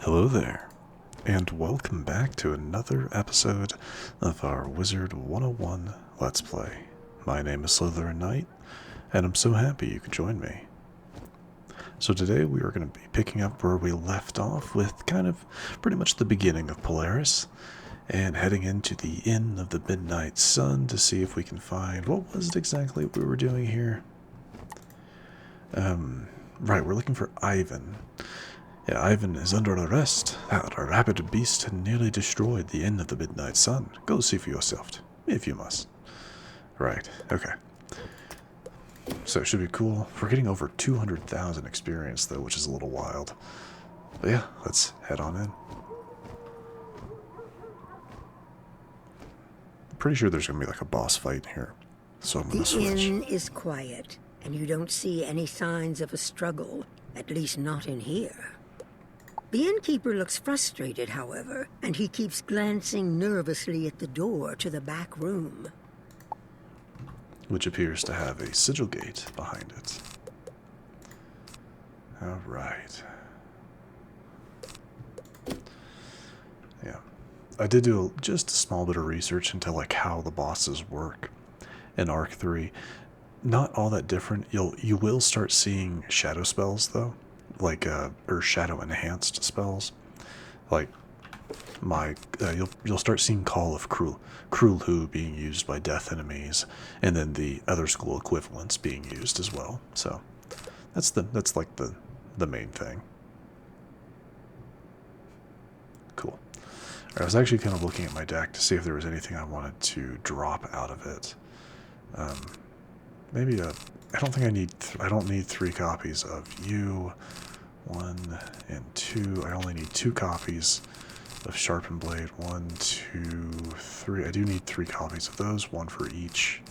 Hello there, and welcome back to another episode of our Wizard101 Let's Play. My name is SlytherinKnight, and I'm so happy you could join me. So today we are going to be picking up where we left off with kind of pretty much the beginning of Polaris, and heading into the Inn of the Midnight Sun to see if we can find what was it exactly we were doing here. Right, we're looking for Ivan. Yeah, Ivan is under arrest. That rabid beast had nearly destroyed the Inn of the Midnight Sun. Go see for yourself, if you must. Right, okay. So it should be cool. We're getting over 200,000 experience, though, which is a little wild. But yeah, let's head on in. Pretty sure there's going to be like a boss fight here. So I'm going to switch. The inn is quiet, and you don't see any signs of a struggle, at least not in here. The innkeeper looks frustrated, however, and he keeps glancing nervously at the door to the back room, which appears to have a sigil gate behind it. Alright. Yeah. I did do just a small bit of research into like how the bosses work in Arc 3. Not all that different. You will start seeing shadow spells though. Like or shadow enhanced spells. Like you'll start seeing Call of Krulhu being used by death enemies, and then the other school equivalents being used as well. So that's like the main thing. Cool. I was actually kind of looking at my deck to see if there was anything I wanted to drop out of it. Maybe I don't think I don't need 3 copies of you. 1 and 2. I only need 2 copies of Sharpened Blade. 1, 2, 3. I do need 3 copies of those, 1 for each.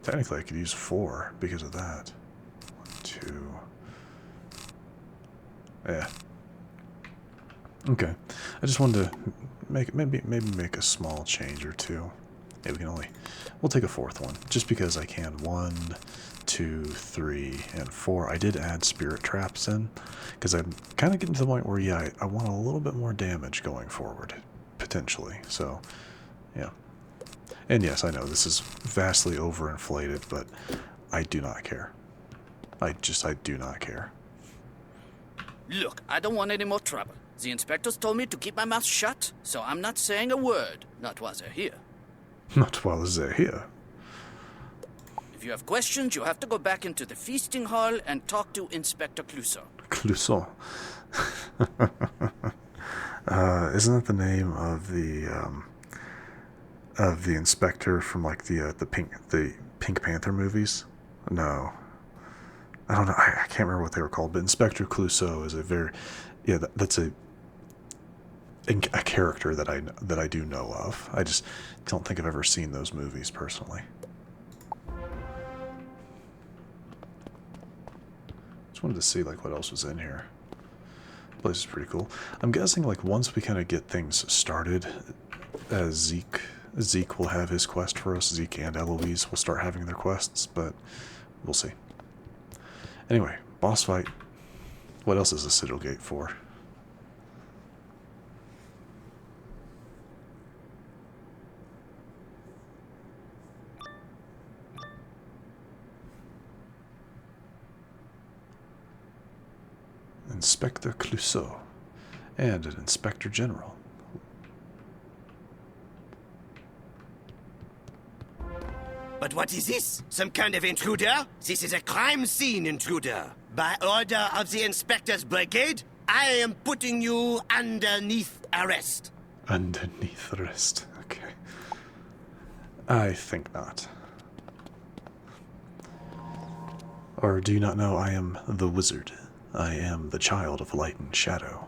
Technically, I could use 4 because of that. 1, 2. Yeah. Okay. I just wanted to maybe make a small change or two. Yeah, we'll take a 4th one, just because I can. 1, 2, 3, and 4. I did add spirit traps in, because I'm kind of getting to the point where, yeah, I want a little bit more damage going forward, potentially. So, yeah. And yes, I know this is vastly overinflated, but I do not care. I do not care. Look, I don't want any more trouble. The inspectors told me to keep my mouth shut, so I'm not saying a word, not while they're here. Not while they're here. If you have questions, you have to go back into the feasting hall and talk to Inspector Clouseau. Clouseau. Isn't that the name of the inspector from like the Pink Panther movies? No, I don't know. I can't remember what they were called. But Inspector Clouseau is a very that's a character that I do know of. I just don't think I've ever seen those movies personally. Just wanted to see like what else was in here. The place is pretty cool. I'm guessing like once we kind of get things started, Zeke will have his quest for us. Zeke and Eloise will start having their quests, but we'll see. Anyway, boss fight. What else is the sigil gate for? Inspector Clouseau and an Inspector General. But what is this? Some kind of intruder? This is a crime scene intruder. By order of the Inspector's Brigade, I am putting you underneath arrest. Underneath arrest, okay. I think not. Or do you not know I am the wizard? I am the child of light and shadow.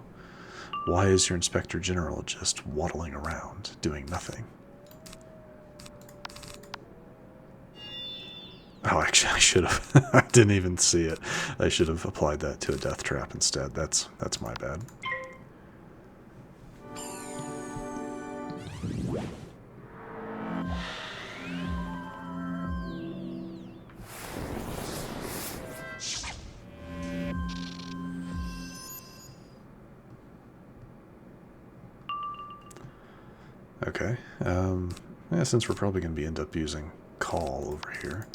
Why is your Inspector General just waddling around, doing nothing? Oh, actually, I should have. I didn't even see it. I should have applied that to a death trap instead. That's my bad. Okay. Yeah, since we're probably going to end up using Call over here.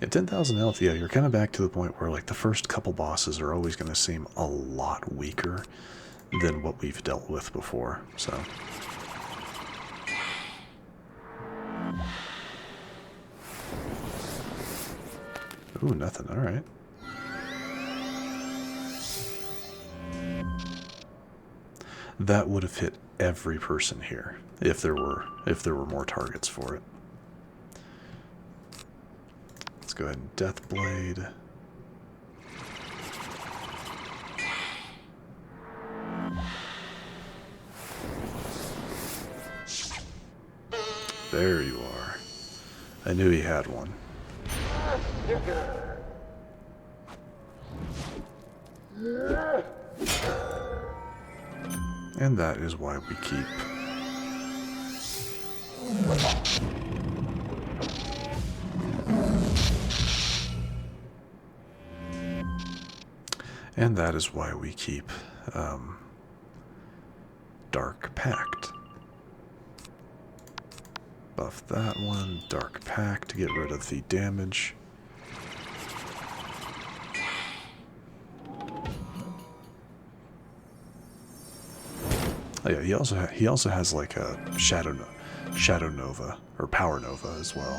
At 10,000 health, yeah, you're kind of back to the point where like the first couple bosses are always going to seem a lot weaker than what we've dealt with before, so... Ooh, nothing, alright. That would have hit every person here if there were more targets for it. Let's go ahead and Deathblade. There you are. I knew he had one. And that is why we keep. And that is why we keep Dark Pact. Buff that one, Dark Pact to get rid of the damage. Oh yeah, he also has like a Shadow Nova or Power Nova as well.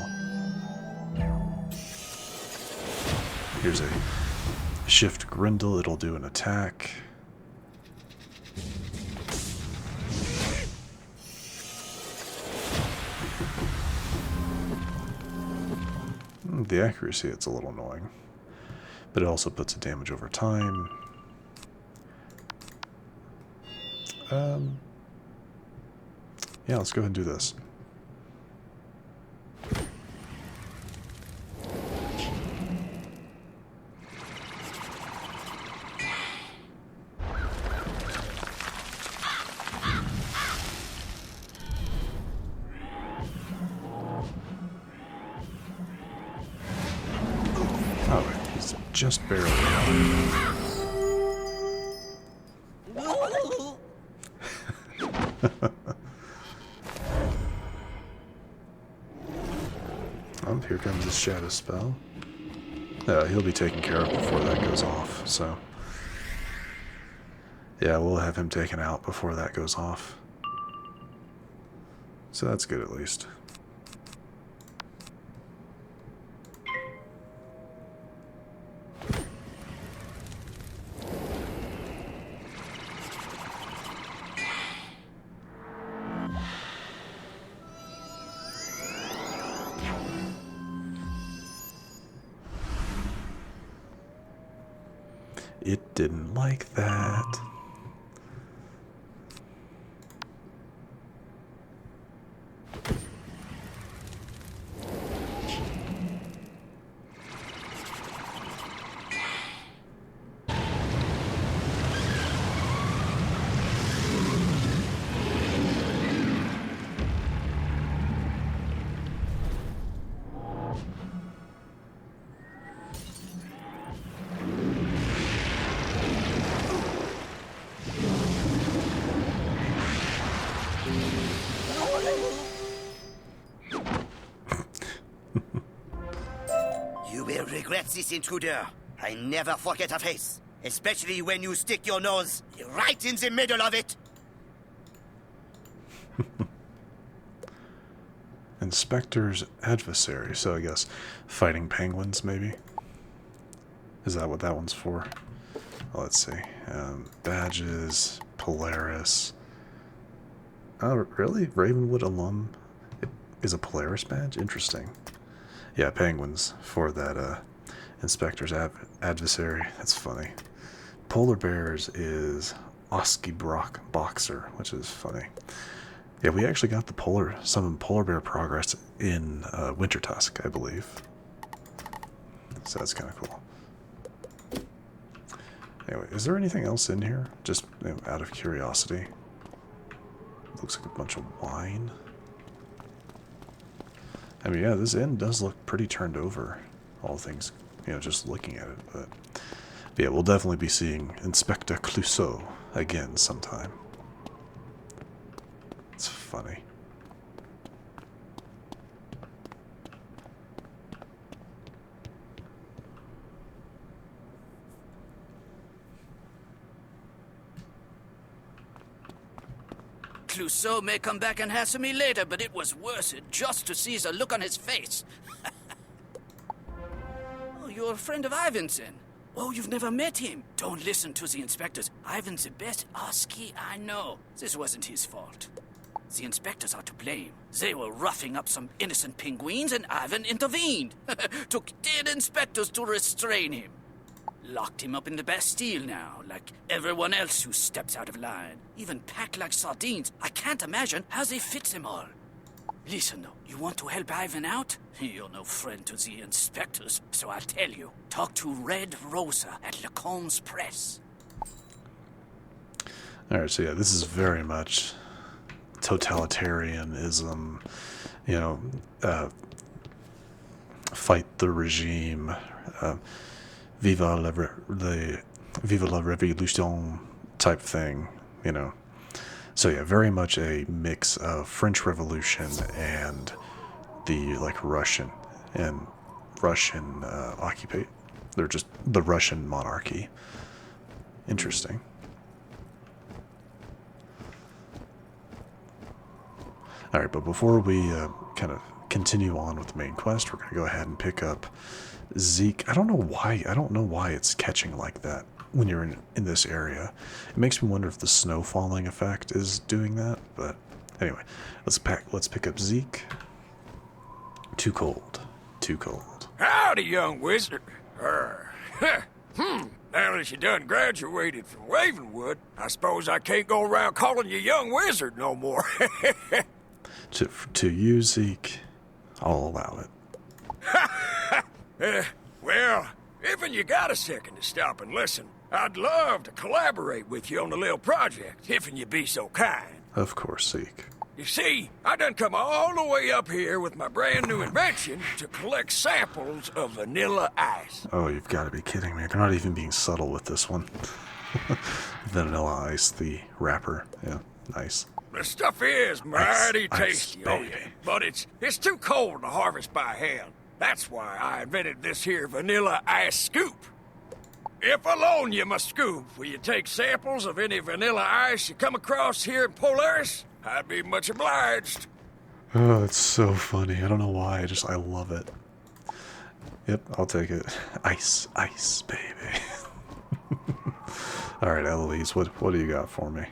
Here's a Shift Grendel, it'll do an attack. The accuracy, it's a little annoying. But it also puts a damage over time. Yeah, let's go ahead and do this. Oh, he's just barely out. Here comes his shadow spell. He'll be taken care of before that goes off, so... Yeah, we'll have him taken out before that goes off. So that's good at least. It didn't like that. Regret this intruder. I never forget a face, especially when you stick your nose right in the middle of it. Inspector's adversary, so I guess fighting penguins, maybe? Is that what that one's for? Well, let's see. Badges, Polaris. Oh, really? Ravenwood alum is a Polaris badge? Interesting. Yeah, penguins for that Inspector's adversary. That's funny. Polar bears is Oski Brock Boxer, which is funny. Yeah, we actually got the some polar bear progress in Winter Tusk, I believe. So that's kind of cool. Anyway, is there anything else in here? Just out of curiosity. Looks like a bunch of wine. I mean, yeah, this inn does look pretty turned over, all things, just looking at it, but yeah, we'll definitely be seeing Inspector Clouseau again sometime. It's funny. Clouseau may come back and hassle me later, but it was worth it just to see the look on his face. Oh, you're a friend of Ivan's then? Oh, you've never met him? Don't listen to the inspectors. Ivan's the best husky I know. This wasn't his fault. The inspectors are to blame. They were roughing up some innocent penguins and Ivan intervened. Took 10 inspectors to restrain him. Locked him up in the Bastille now, like everyone else who steps out of line. Even packed like sardines. I can't imagine how they fit them all. Listen though, you want to help Ivan out? You're no friend to the inspectors, so I'll tell you. Talk to Red Rosa at Lacombe's Press. Alright, so yeah, this is very much totalitarianism, you know, fight the regime, vive la révolution type thing, you know. So yeah, very much a mix of French Revolution and the like Russian occupation. They're just the Russian monarchy. Interesting. All right, but before we kind of continue on with the main quest, we're going to go ahead and pick up Zeke. I don't know why it's catching like that when you're in this area. It makes me wonder if the snow falling effect is doing that. But anyway, let's pick up Zeke. Too cold. Too cold. Howdy, young wizard. Now that you done graduated from Ravenwood, I suppose I can't go around calling you young wizard no more. To you, Zeke, I'll allow it. Well, if you got a second to stop and listen, I'd love to collaborate with you on a little project, if you be so kind. Of course, Zeke. You see, I done come all the way up here with my brand new invention to collect samples of vanilla ice. Oh, you've got to be kidding me. They're not even being subtle with this one. Vanilla ice, the wrapper. Yeah, nice. The stuff is mighty tasty, baby. oh yeah, but it's too cold to harvest by hand. That's why I invented this here vanilla ice scoop. If alone you must scoop, will you take samples of any vanilla ice you come across here in Polaris? I'd be much obliged. Oh, it's so funny. I don't know why. I love it. Yep, I'll take it. Ice, baby. All right, Eloise, what do you got for me?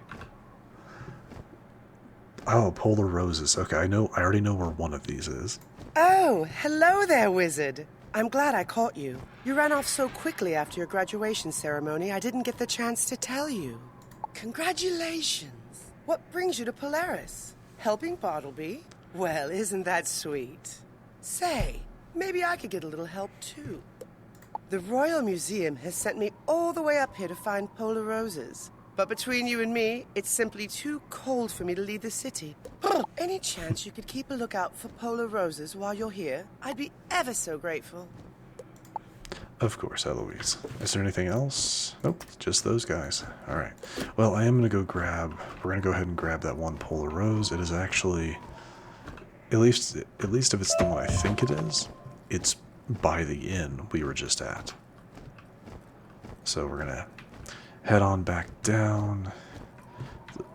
Oh, polar roses. Okay, I already know where one of these is. Oh, hello there, wizard. I'm glad I caught you. You ran off so quickly after your graduation ceremony, I didn't get the chance to tell you. Congratulations. What brings you to Polaris? Helping Bartleby? Well, isn't that sweet? Say, maybe I could get a little help too. The Royal Museum has sent me all the way up here to find polar roses. But between you and me, it's simply too cold for me to leave the city. Any chance you could keep a lookout for polar roses while you're here? I'd be ever so grateful. Of course, Eloise. Is there anything else? Nope, just those guys. All right. Well, I am going to go we're going to go ahead and grab that one polar rose. It is actually, at least if it's the one I think it is, it's by the inn we were just at. So we're going to head on back down.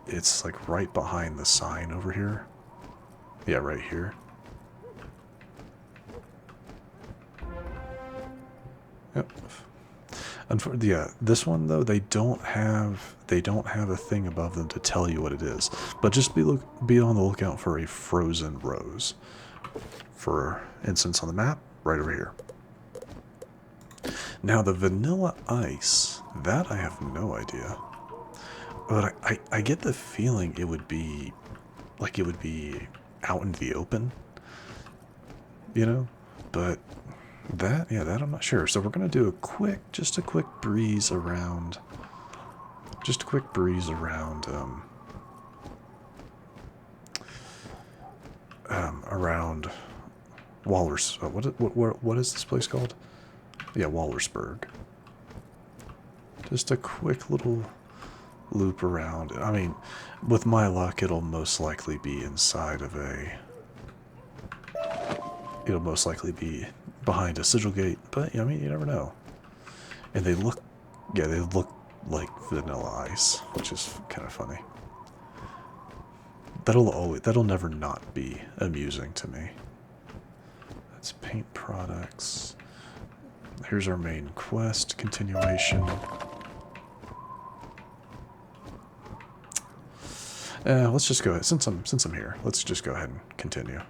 It's like right behind the sign over here. Yeah, right here. Yep. Yeah, this one though, they don't have a thing above them to tell you what it is. But just be on the lookout for a frozen rose. For instance, on the map, right over here. Now the vanilla ice, that I have no idea. But I get the feeling it would be out in the open. You know? But that I'm not sure. So we're gonna do just a quick breeze around around Wallers. What is this place called? Yeah, Wallersburg. Just a quick little loop around. I mean, with my luck, it'll most likely be inside of it'll most likely be behind a sigil gate, but I mean, you never know. And they look like vanilla ice, which is kind of funny. that'll never not be amusing to me. That's paint products. Here's our main quest continuation. Let's just go ahead, since I'm here, let's just go ahead and continue.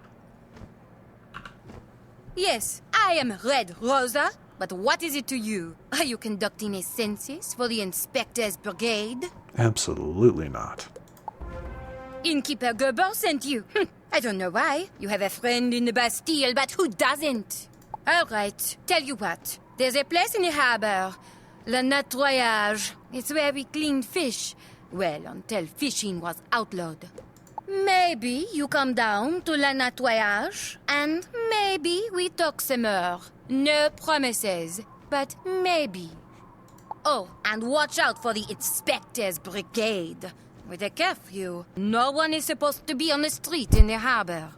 Yes, I am Red Rosa, but what is it to you? Are you conducting a census for the Inspector's Brigade? Absolutely not. Innkeeper Gerber sent you. I don't know why. You have a friend in the Bastille, but who doesn't? All right, tell you what. There's a place in the harbor, Le Nettoyage. It's where we clean fish. Well, until fishing was outlawed. Maybe you come down to Le Nettoyage, and maybe we talk some more. No promises, but maybe. Oh, and watch out for the Inspector's Brigade. With a curfew, no one is supposed to be on the street in the harbor.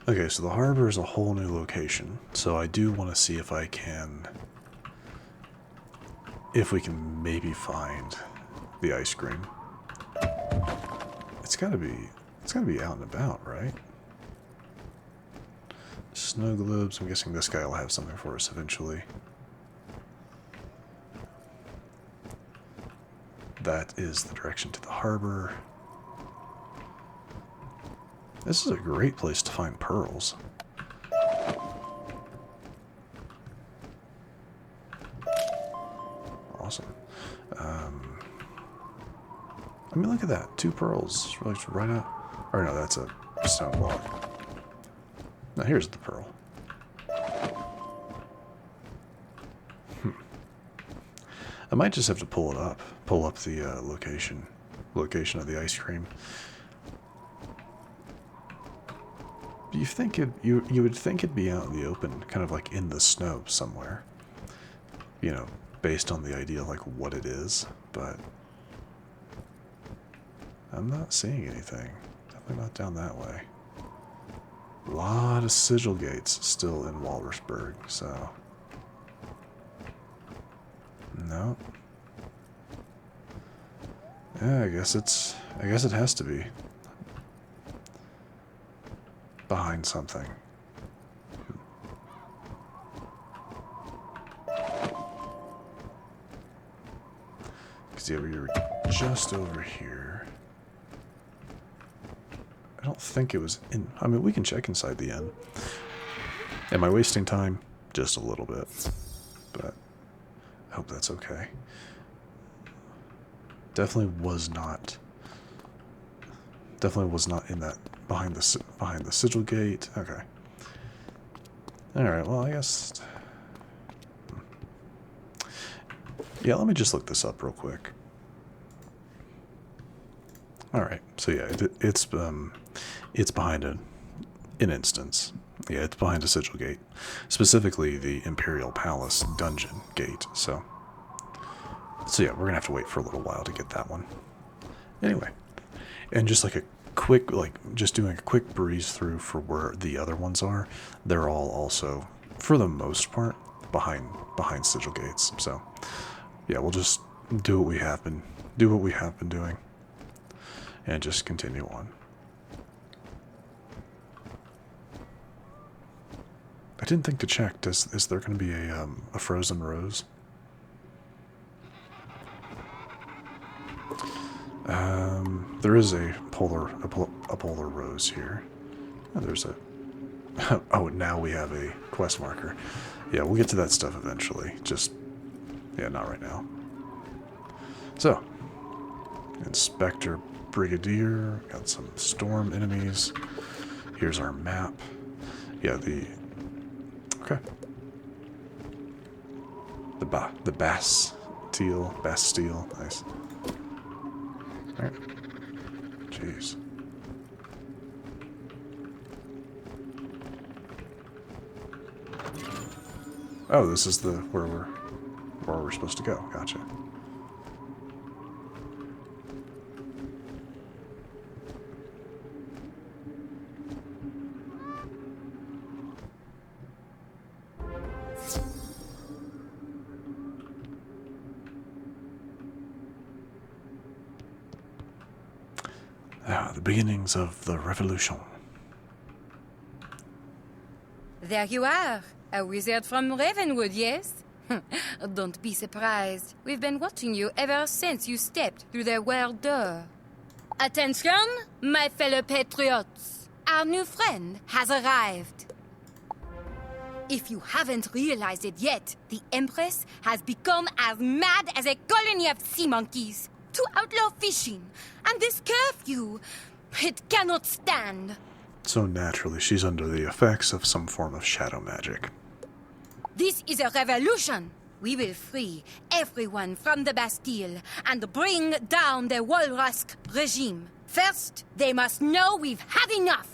Okay, so the harbor is a whole new location, so I do want to see if we can maybe find the ice cream. It's gotta be out and about, right? Snow globes, I'm guessing this guy will have something for us eventually. That is the direction to the harbor. This is a great place to find pearls. Awesome. I mean, look at that. 2 pearls. Right out. Or no, that's a stone block. Now here's the pearl. I might just have to pull it up. Pull up the location of the ice cream. You think you would think it'd be out in the open, kind of like in the snow somewhere. You know, based on the idea like what it is, but I'm not seeing anything. Definitely not down that way. A lot of sigil gates still in Walrusburg, so no. Yeah, I guess it has to be behind something. Because yeah, we were just over here. I don't think it was in. I mean, we can check inside the inn. Am I wasting time? Just a little bit, but I hope that's okay. Definitely was not in that behind the sigil gate. Okay. All right. Well, I guess. Yeah. Let me just look this up real quick. All right. So yeah, it's behind an instance. Yeah, it's behind a sigil gate, specifically the Imperial Palace dungeon gate. So yeah, we're gonna have to wait for a little while to get that one. Anyway, and just like a quick, just doing a quick breeze through for where the other ones are. They're all also, for the most part, behind sigil gates. So yeah, we'll just do what we have been doing, and just continue on. I didn't think to check. Is there going to be a frozen rose? There is a polar rose here. Oh, there's a. Oh, now we have a quest marker. Yeah, we'll get to that stuff eventually. Just, yeah, not right now. So, Inspector Brigadier, got some storm enemies. Here's our map. Yeah, okay. The Bastille, nice. Alright. Jeez. Oh, this is where we're supposed to go. Gotcha. The beginnings of the revolution. There you are. A wizard from Ravenwood, yes? Don't be surprised. We've been watching you ever since you stepped through the world door. Attention, my fellow patriots. Our new friend has arrived. If you haven't realized it yet, the Empress has become as mad as a colony of sea monkeys to outlaw fishing. And this curfew, it cannot stand. So naturally, she's under the effects of some form of shadow magic. This is a revolution. We will free everyone from the Bastille and bring down the Walrus regime. First, they must know we've had enough.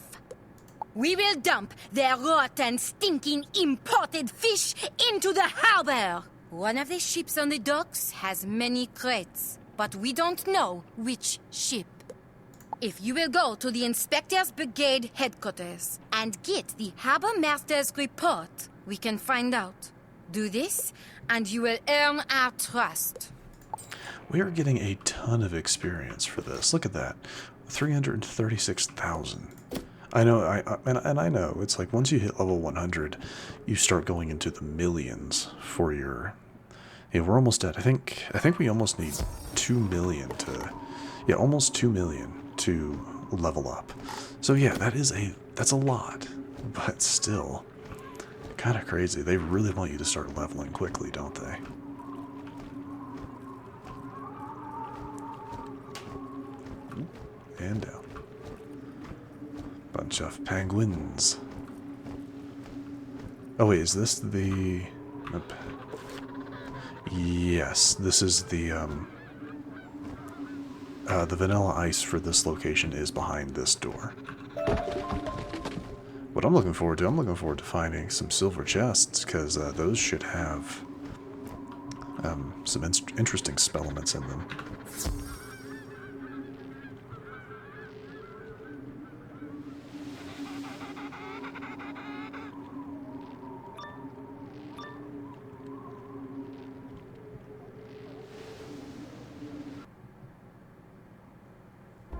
We will dump their rotten, stinking, imported fish into the harbor. One of the ships on the docks has many crates, but we don't know which ship. If you will go to the Inspector's Brigade headquarters and get the Harbor Master's report, we can find out. Do this, and you will earn our trust. We are getting a ton of experience for this. Look at that. 336,000. I know, I know, it's like once you hit level 100, you start going into the millions for your... Yeah, we're almost at, I think we almost need 2 million to... Yeah, almost 2 million to level up. So yeah, that's a lot, but still kind of crazy. They really want you to start leveling quickly, don't they? And down. Bunch of penguins. Oh wait, is this the... Nope. Yes, this is the vanilla ice for this location is behind this door. What I'm looking forward to finding some silver chests, because those should have some interesting spell elements in them.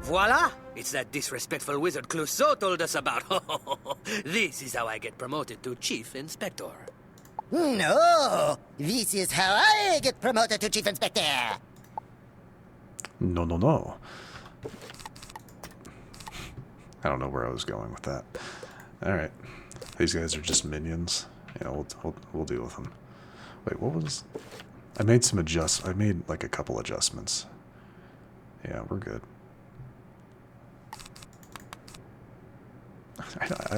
Voila! It's that disrespectful wizard Clouseau told us about. This is how I get promoted to Chief Inspector. No! This is how I get promoted to Chief Inspector! No, no, no. I don't know where I was going with that. Alright. These guys are just minions. Yeah, we'll deal with them. Wait, what was... I made some I made like a couple adjustments. Yeah, we're good.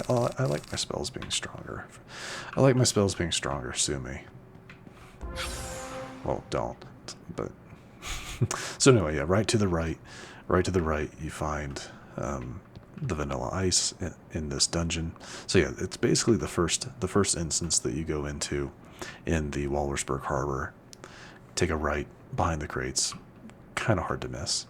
I like my spells being stronger. I like my spells being stronger, sue me. Well, don't. But so anyway, yeah, right to the right, you find the vanilla ice in this dungeon. So yeah, it's basically the first instance that you go into in the Walrusburg Harbor. Take a right behind the crates. Kind of hard to miss.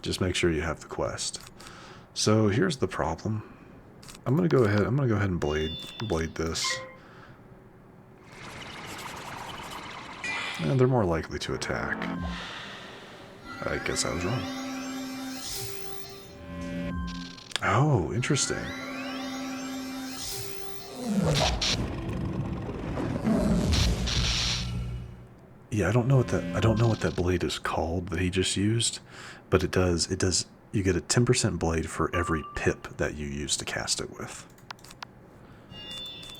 Just make sure you have the quest. So here's the problem. I'm gonna go ahead and blade this. And they're more likely to attack. I guess I was wrong. Oh, interesting. Yeah, I don't know what that blade is called that he just used, but it does you get a 10% blade for every pip that you use to cast it with.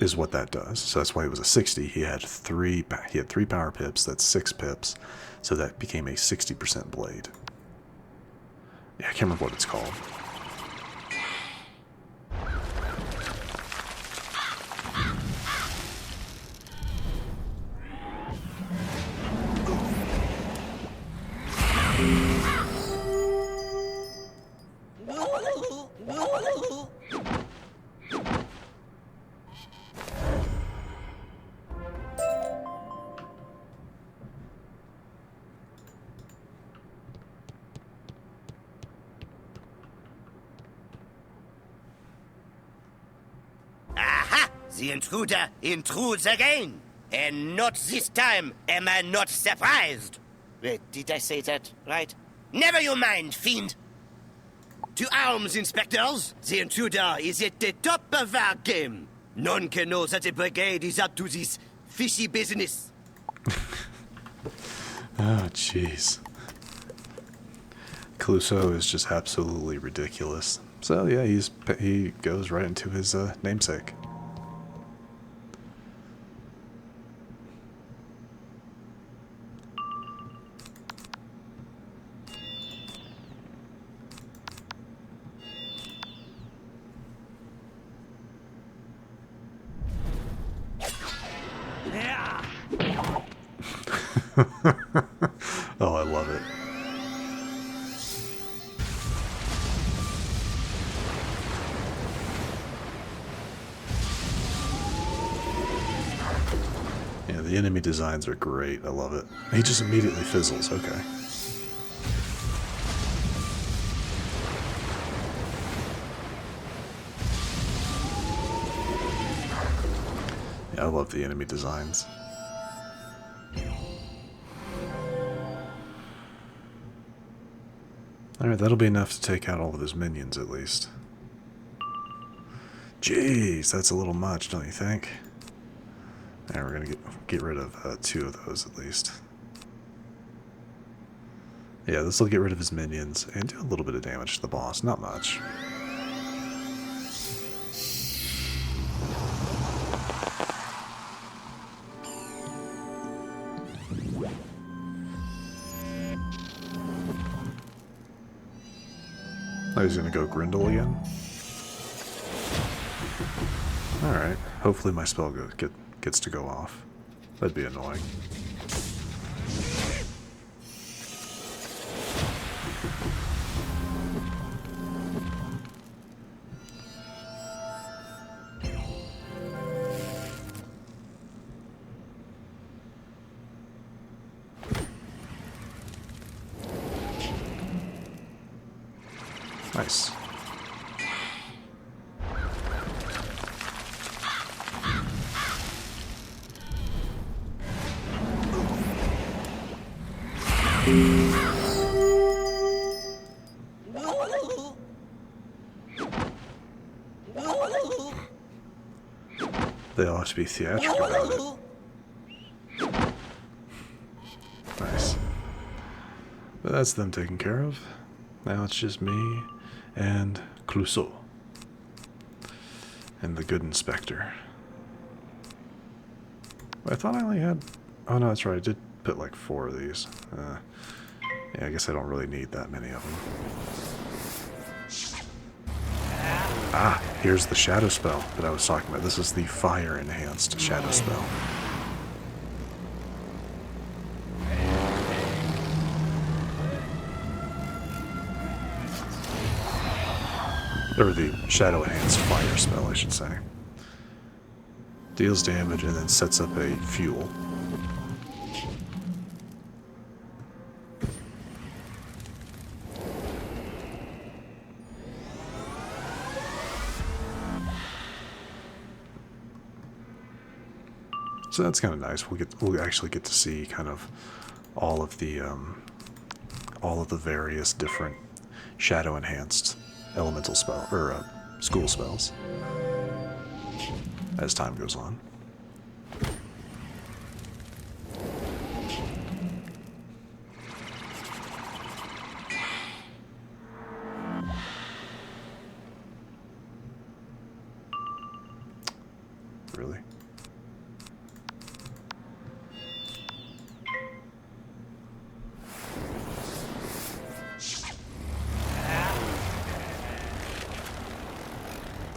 Is what that does. So that's why it was a 60. He had 3 power pips, that's 6 pips. So that became a 60% blade. Yeah, I can't remember what it's called. The intruder intrudes again. And not this time am I not surprised. Wait, did I say that right? Never you mind, fiend. To arms, inspectors. The intruder is at the top of our game. None can know that the brigade is up to this fishy business. Oh, jeez. Clouseau is just absolutely ridiculous. So yeah, he goes right into his namesake. Oh, I love it. Yeah, the enemy designs are great. I love it. He just immediately fizzles. Okay. Yeah, I love the enemy designs. Alright, that'll be enough to take out all of his minions, at least. Jeez, that's a little much, don't you think? And we're gonna get rid of 2 of those, at least. Yeah, this will get rid of his minions, and do a little bit of damage to the boss. Not much. Oh, he's gonna go Grindel again? Alright, hopefully my spell gets to go off. That'd be annoying. Nice. They all have to be theatrical about it. Nice. But that's them taken care of. Now it's just me and Clouseau. And the good inspector. I thought I only had... Oh no, that's right. I did put like 4 of these. Yeah, I guess I don't really need that many of them. Ah, here's the shadow spell that I was talking about. This is the fire-enhanced shadow spell. Or the shadow-enhanced fire spell, I should say. Deals damage and then sets up a fuel. So that's kind of nice. We'll actually get to see kind of all of the various different shadow enhanced elemental spell or school spells as time goes on. Really?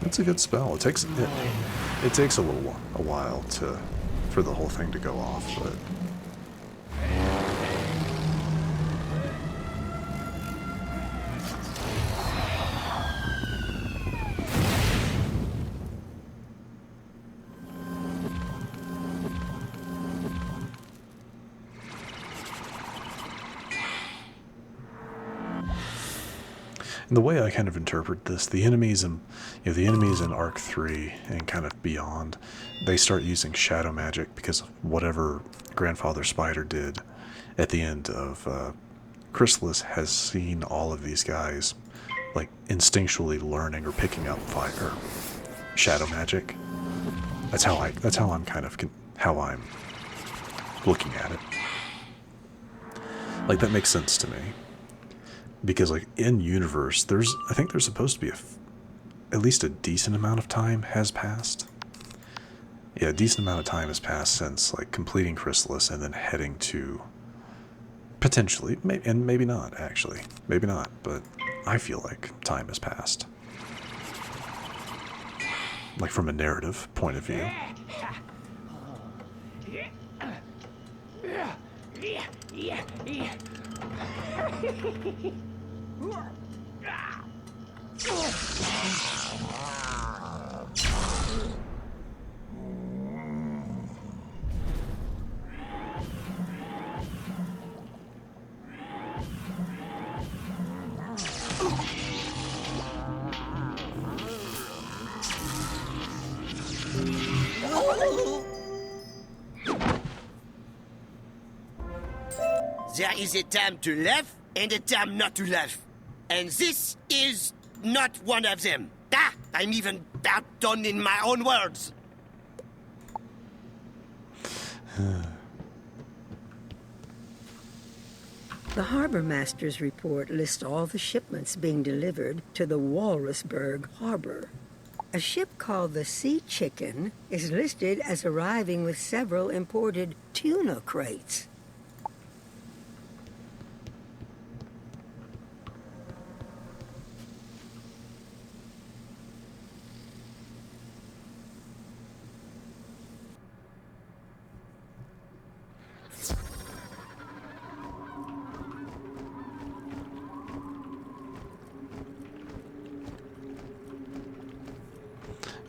It's a good spell. It takes a while for the whole thing to go off, but the way I kind of interpret this, the enemies in, the enemies in Arc 3 and kind of beyond, they start using shadow magic because of whatever Grandfather Spider did at the end of Chrysalis has seen all of these guys like instinctually learning or picking up fire or shadow magic. That's how I'm kind of how I'm looking at it. Like, that makes sense to me. Because, like, in universe, I think there's supposed to be at least a decent amount of time has passed. Yeah, a decent amount of time has passed since, like, completing Chrysalis and then heading to, potentially, and maybe not, actually. Maybe not, but I feel like time has passed. Like, from a narrative point of view. There is a time to laugh and a time not to laugh. And this is not one of them. Ah, I'm even outdone in my own words. The Harbor Master's report lists all the shipments being delivered to the Walrusburg Harbor. A ship called the Sea Chicken is listed as arriving with several imported tuna crates.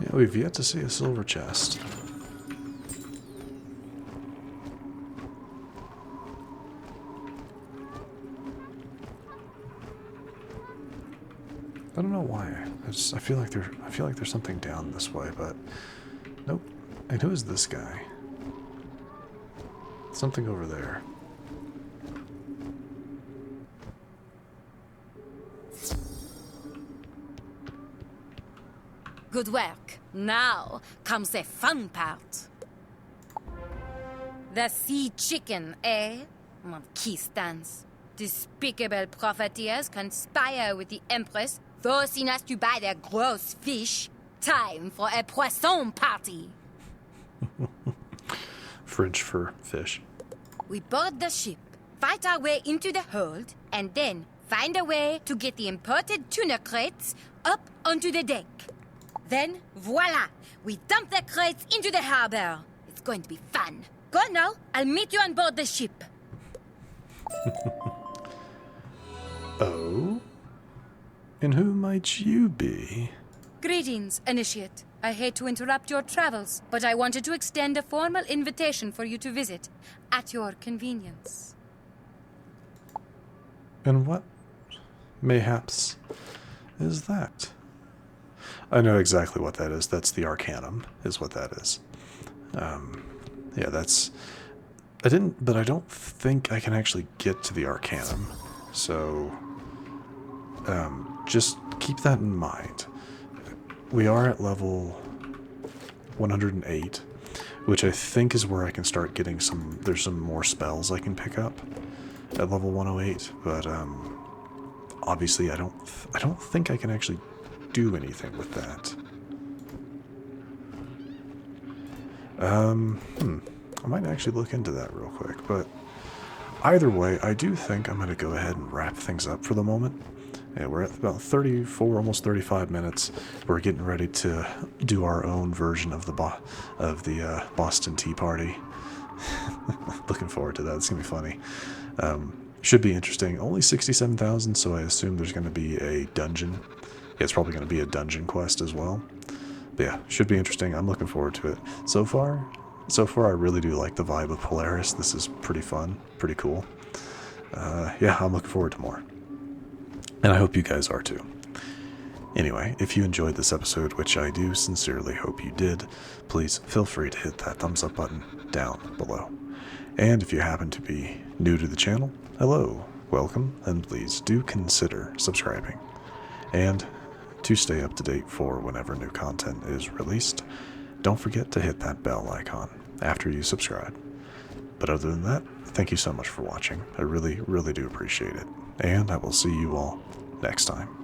Yeah, we've yet to see a silver chest. I don't know why. I feel like there's something down this way, but nope. And who is this guy? Something over there. Good work. Now comes the fun part. The Sea Chicken, eh? Key stands. Despicable profiteers conspire with the Empress, forcing us to buy their gross fish. Time for a poisson party. French for fish. We board the ship, fight our way into the hold, and then find a way to get the imported tuna crates up onto the deck. Then, voila! We dump the crates into the harbor. It's going to be fun. Go now. I'll meet you on board the ship. Oh? And who might you be? Greetings, Initiate. I hate to interrupt your travels, but I wanted to extend a formal invitation for you to visit at your convenience. And what, mayhaps, is that? I know exactly what that is. That's the Arcanum, is what that is. Yeah, that's... I don't think I can actually get to the Arcanum. So, just keep that in mind. We are at level 108, which I think is where I can start getting there's some more spells I can pick up at level 108, but, obviously I don't think I can actually do anything with that. I might actually look into that real quick, but either way, I do think I'm going to go ahead and wrap things up for the moment. Yeah, we're at about 34, almost 35 minutes. We're getting ready to do our own version of the Boston Tea Party. Looking forward to that. It's going to be funny. Should be interesting. Only 67,000, so I assume there's going to be a dungeon. Yeah, it's probably going to be a dungeon quest as well. But yeah, should be interesting. I'm looking forward to it. So far, I really do like the vibe of Polaris. This is pretty fun, pretty cool. Yeah, I'm looking forward to more. And I hope you guys are too. Anyway, if you enjoyed this episode, which I do sincerely hope you did, please feel free to hit that thumbs up button down below. And if you happen to be new to the channel, hello, welcome, and please do consider subscribing. And to stay up to date for whenever new content is released, don't forget to hit that bell icon after you subscribe. But other than that, thank you so much for watching. I really, really do appreciate it. And I will see you all next time.